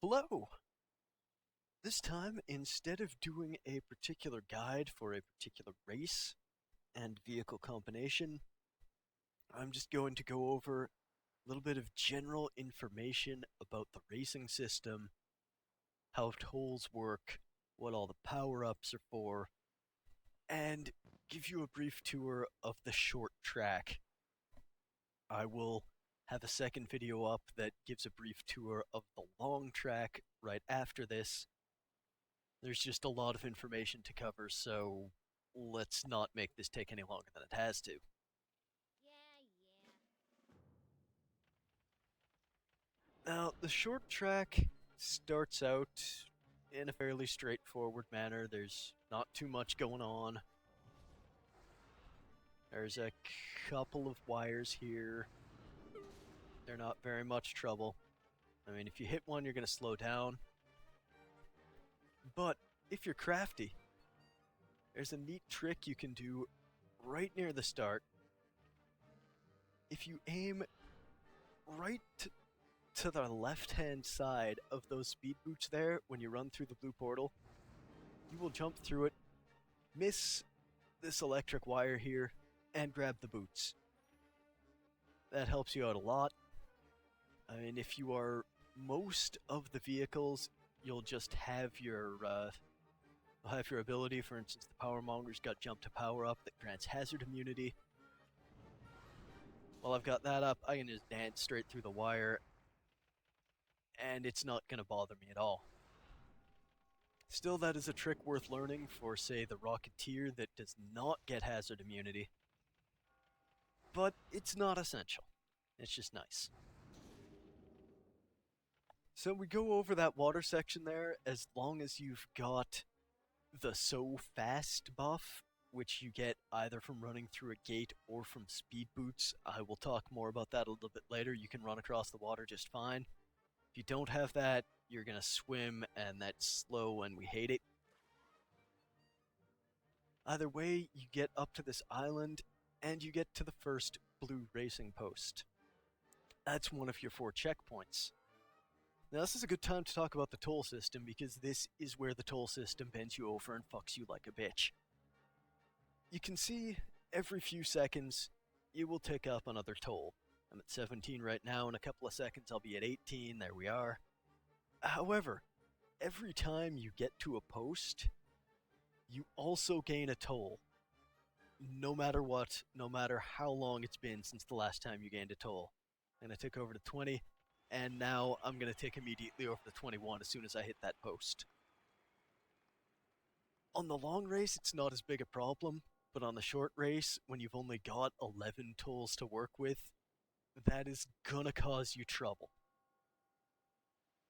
Hello! This time, instead of doing a particular guide for a particular race and vehicle combination, I'm just going to go over a little bit of general information about the racing system, how tolls work, what all the power-ups are for, and give you a brief tour of the short track. I will have a second video up that gives a brief tour of the long track right after this. There's just a lot of information to cover, so let's not make this take any longer than it has to. Now, the short track starts out in a fairly straightforward manner. There's not too much going on. There's a couple of wires here. They're not very much trouble. I mean, if you hit one, you're going to slow down. But if you're crafty, there's a neat trick you can do right near the start. If you aim right to the left-hand side of those speed boots there, when you run through the blue portal, you will jump through it, miss this electric wire here, and grab the boots. That helps you out a lot. I mean, if you are most of the vehicles, you'll just have your ability. For instance, the Power Monger's got Jump to Power Up that grants hazard immunity. While I've got that up, I can just dance straight through the wire, and it's not going to bother me at all. Still, that is a trick worth learning for, say, the Rocketeer that does not get hazard immunity. But it's not essential. It's just nice. So we go over that water section there as long as you've got the So Fast buff, which you get either from running through a gate or from speed boots. I will talk more about that a little bit later. You can run across the water just fine. If you don't have that, you're going to swim, and that's slow, and we hate it. Either way, you get up to this island, and you get to the first blue racing post. That's one of your 4 checkpoints. Now, this is a good time to talk about the toll system, because this is where the toll system bends you over and fucks you like a bitch. You can see every few seconds, you will tick up another toll. I'm at 17 right now. In a couple of seconds, I'll be at 18. There we are. However, every time you get to a post, you also gain a toll. No matter what, no matter how long it's been since the last time you gained a toll. I'm going to tick over to 20, and now I'm going to tick immediately over to 21 as soon as I hit that post. On the long race, it's not as big a problem, but on the short race, when you've only got 11 tolls to work with, that is gonna cause you trouble.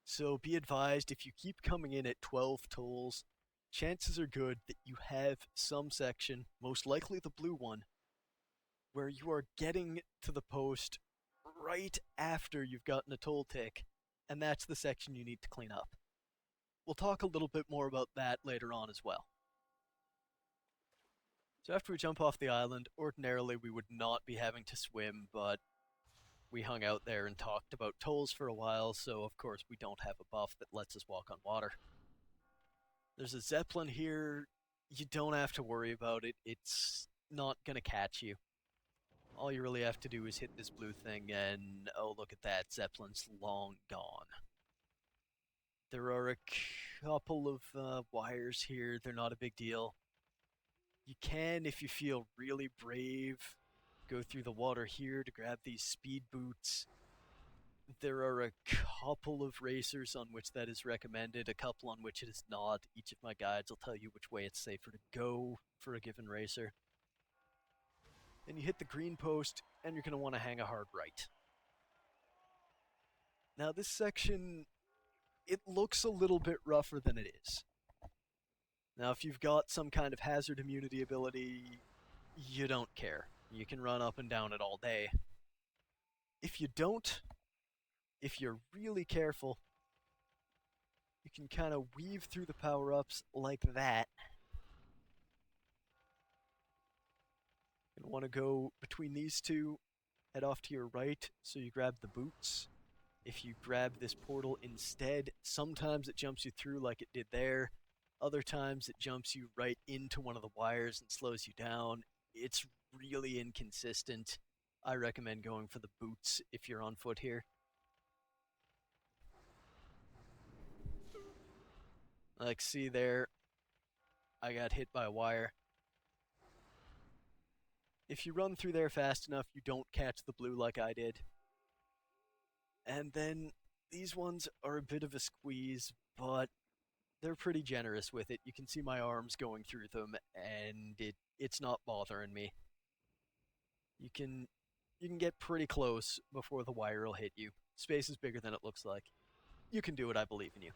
So be advised, if you keep coming in at 12 tolls, chances are good that you have some section, most likely the blue one, where you are getting to the post right after you've gotten a toll tick, and that's the section you need to clean up. We'll talk a little bit more about that later on as well. So after we jump off the island, ordinarily we would not be having to swim, but we hung out there and talked about tolls for a while, so of course we don't have a buff that lets us walk on water. There's a Zeppelin here. You don't have to worry about it. It's not going to catch you. All you really have to do is hit this blue thing and, oh, look at that, Zeppelin's long gone. There are a couple of wires here. They're not a big deal. You can, if you feel really brave, go through the water here to grab these speed boots. There are a couple of racers on which that is recommended, a couple on which it is not. Each of my guides will tell you which way it's safer to go for a given racer. Then you hit the green post, and you're going to want to hang a hard right. Now this section, it looks a little bit rougher than it is. Now if you've got some kind of hazard immunity ability, you don't care. You can run up and down it all day. If you don't, if you're really careful, you can kind of weave through the power-ups like that. You'll want to go between these two, head off to your right, so you grab the boots. If you grab this portal instead, sometimes it jumps you through like it did there. Other times it jumps you right into one of the wires and slows you down. It's really inconsistent. I recommend going for the boots if you're on foot here. Like, see there, I got hit by a wire. If you run through there fast enough, you don't catch the blue like I did. And then these ones are a bit of a squeeze, but they're pretty generous with it. You can see my arms going through them, and it's not bothering me. You can get pretty close before the wire will hit you. Space is bigger than it looks like. You can do it, I believe in you.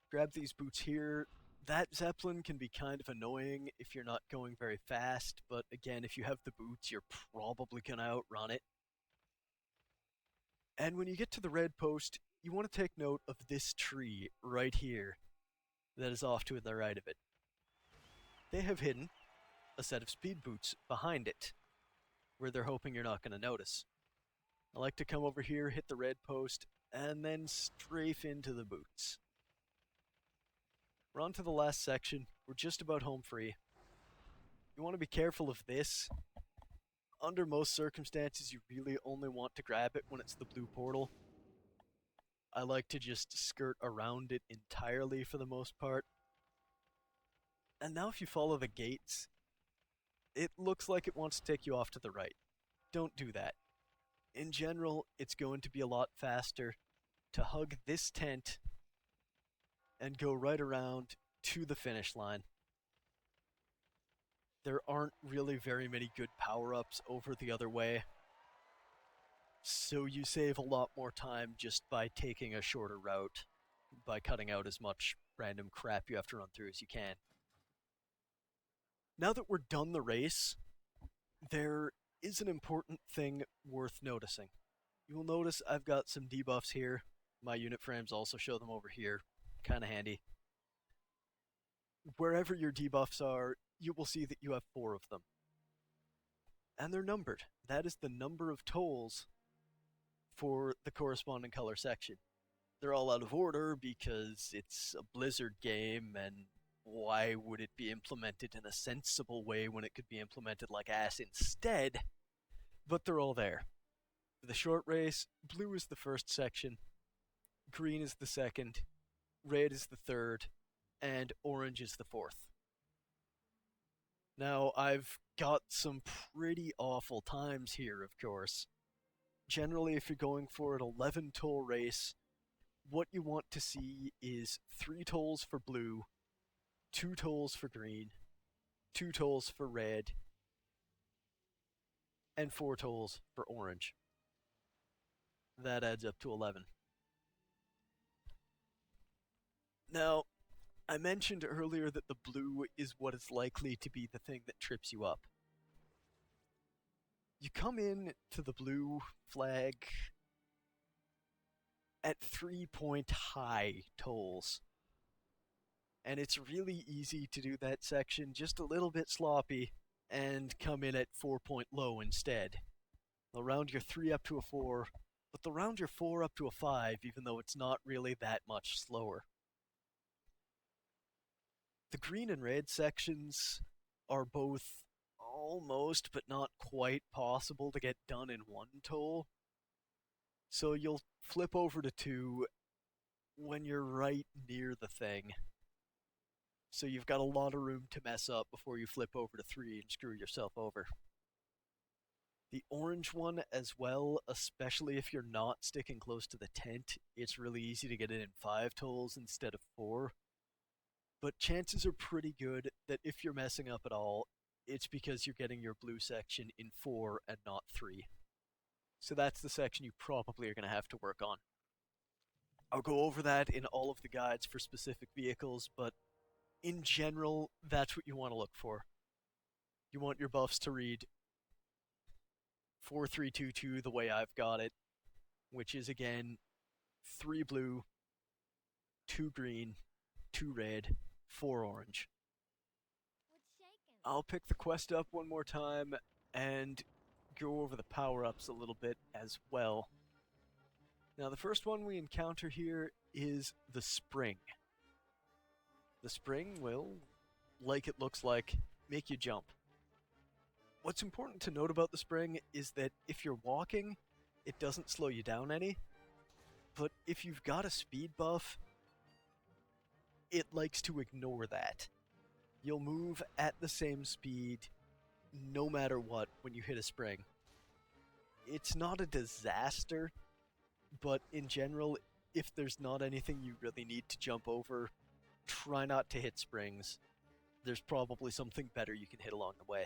Grab these boots here. That Zeppelin can be kind of annoying if you're not going very fast, but again, if you have the boots, you're probably gonna outrun it. And when you get to the red post, you want to take note of this tree right here that is off to the right of it. They have hidden a set of speed boots behind it, where they're hoping you're not going to notice. I like to come over here, hit the red post, and then strafe into the boots. We're on to the last section. We're just about home free. You want to be careful of this. Under most circumstances, you really only want to grab it when it's the blue portal. I like to just skirt around it entirely for the most part. And now if you follow the gates, it looks like it wants to take you off to the right. Don't do that. In general, it's going to be a lot faster to hug this tent and go right around to the finish line. There aren't really very many good power-ups over the other way, so you save a lot more time just by taking a shorter route, by cutting out as much random crap you have to run through as you can. Now that we're done the race, there is an important thing worth noticing. You will notice I've got some debuffs here. My unit frames also show them over here. Kinda handy. Wherever your debuffs are, you will see that you have 4 of them. And they're numbered. That is the number of tolls for the corresponding color section. They're all out of order because it's a Blizzard game, and why would it be implemented in a sensible way when it could be implemented like ass instead? But they're all there. For the short race, blue is the first section, green is the second, red is the third, and orange is the fourth. Now, I've got some pretty awful times here, of course. Generally, if you're going for an 11 toll race, what you want to see is 3 tolls for blue, 2 tolls for green, 2 tolls for red, and 4 tolls for orange. That adds up to 11. Now, I mentioned earlier that the blue is what is likely to be the thing that trips you up. You come in to the blue flag at 3-point high tolls. And it's really easy to do that section just a little bit sloppy and come in at 4-point low instead. They'll round your 3 up to a 4, but they'll round your 4 up to a 5, even though it's not really that much slower. The green and red sections are both almost, but not quite possible to get done in 1 toll. So you'll flip over to 2 when you're right near the thing. So you've got a lot of room to mess up before you flip over to 3 and screw yourself over. The orange one as well, especially if you're not sticking close to the tent, it's really easy to get it in 5 tolls instead of 4. But chances are pretty good that if you're messing up at all, it's because you're getting your blue section in 4 and not 3. So that's the section you probably are going to have to work on. I'll go over that in all of the guides for specific vehicles, but in general, that's what you want to look for. You want your buffs to read 4322 the way I've got it, which is again 3 blue, 2 green, 2 red, 4 orange. I'll pick the quest up one more time and go over the power-ups a little bit as well. Now, the first one we encounter here is the spring. The spring will, like it looks like, make you jump. What's important to note about the spring is that if you're walking, it doesn't slow you down any, but if you've got a speed buff, it likes to ignore that. You'll move at the same speed no matter what when you hit a spring. It's not a disaster, but in general, if there's not anything you really need to jump over, try not to hit springs. There's probably something better you can hit along the way.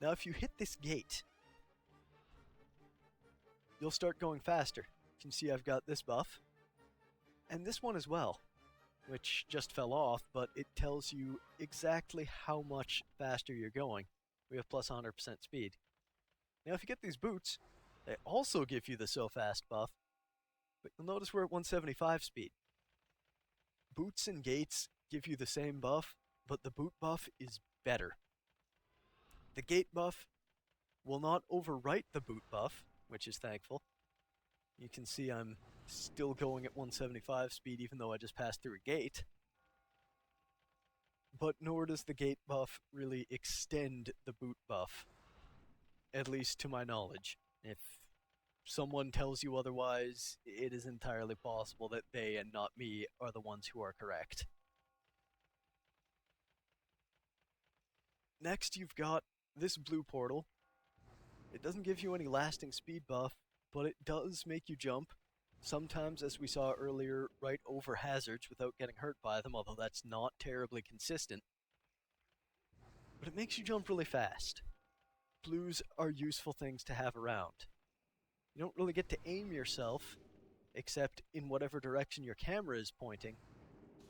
Now, if you hit this gate, you'll start going faster. You can see I've got this buff, and this one as well, which just fell off, but it tells you exactly how much faster you're going. We have plus 100% speed. Now, if you get these boots, they also give you the so fast buff, but you'll notice we're at 175 speed. Boots and gates give you the same buff, but the boot buff is better. The gate buff will not overwrite the boot buff, which is thankful. You can see I'm still going at 175 speed even though I just passed through a gate. But nor does the gate buff really extend the boot buff, at least to my knowledge. If someone tells you otherwise, it is entirely possible that they and not me are the ones who are correct. Next, you've got this blue portal. It doesn't give you any lasting speed buff, but it does make you jump, sometimes, as we saw earlier, right over hazards without getting hurt by them, although that's not terribly consistent. But it makes you jump really fast. Blues are useful things to have around. You don't really get to aim yourself, except in whatever direction your camera is pointing,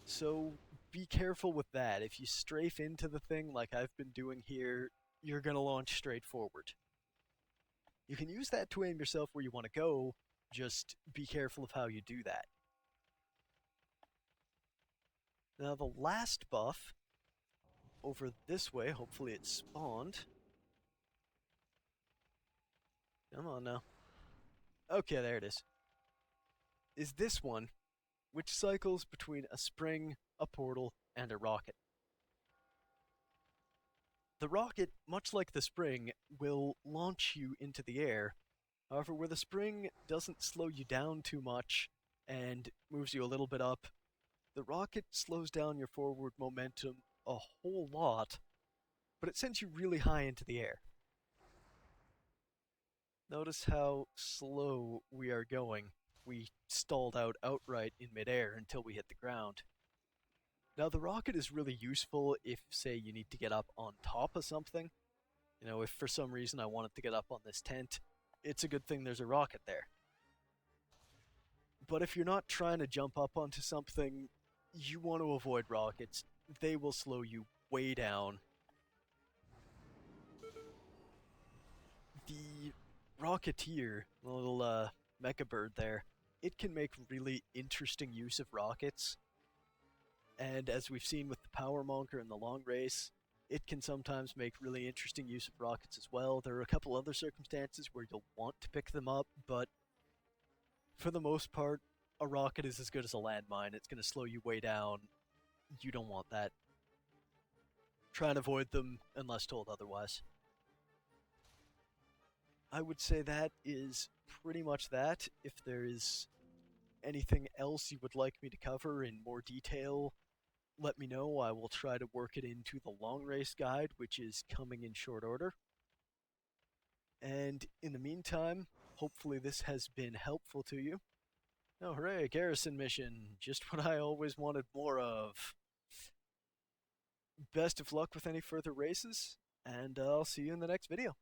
so be careful with that. If you strafe into the thing like I've been doing here, you're going to launch straight forward. You can use that to aim yourself where you want to go, just be careful of how you do that. Now the last buff, over this way, hopefully it spawned. Come on now. Okay, there it is this one, which cycles between a spring, a portal, and a rocket. The rocket, much like the spring, will launch you into the air. However, where the spring doesn't slow you down too much and moves you a little bit up, the rocket slows down your forward momentum a whole lot, but it sends you really high into the air. Notice how slow we are going. We stalled out outright in midair until we hit the ground. Now, the rocket is really useful if, say, you need to get up on top of something. You know, if for some reason I wanted to get up on this tent, it's a good thing there's a rocket there. But if you're not trying to jump up onto something, you want to avoid rockets. They will slow you way down. The Rocketeer, the little mecha bird there, it can make really interesting use of rockets. And as we've seen with the Power Monker in the long race, it can sometimes make really interesting use of rockets as well. There are a couple other circumstances where you'll want to pick them up, but for the most part, a rocket is as good as a landmine. It's going to slow you way down. You don't want that. Try and avoid them unless told otherwise. I would say that is pretty much that. If there is anything else you would like me to cover in more detail, let me know. I will try to work it into the long race guide, which is coming in short order. And in the meantime, hopefully this has been helpful to you. Oh, hooray, garrison mission. Just what I always wanted more of. Best of luck with any further races, and I'll see you in the next video.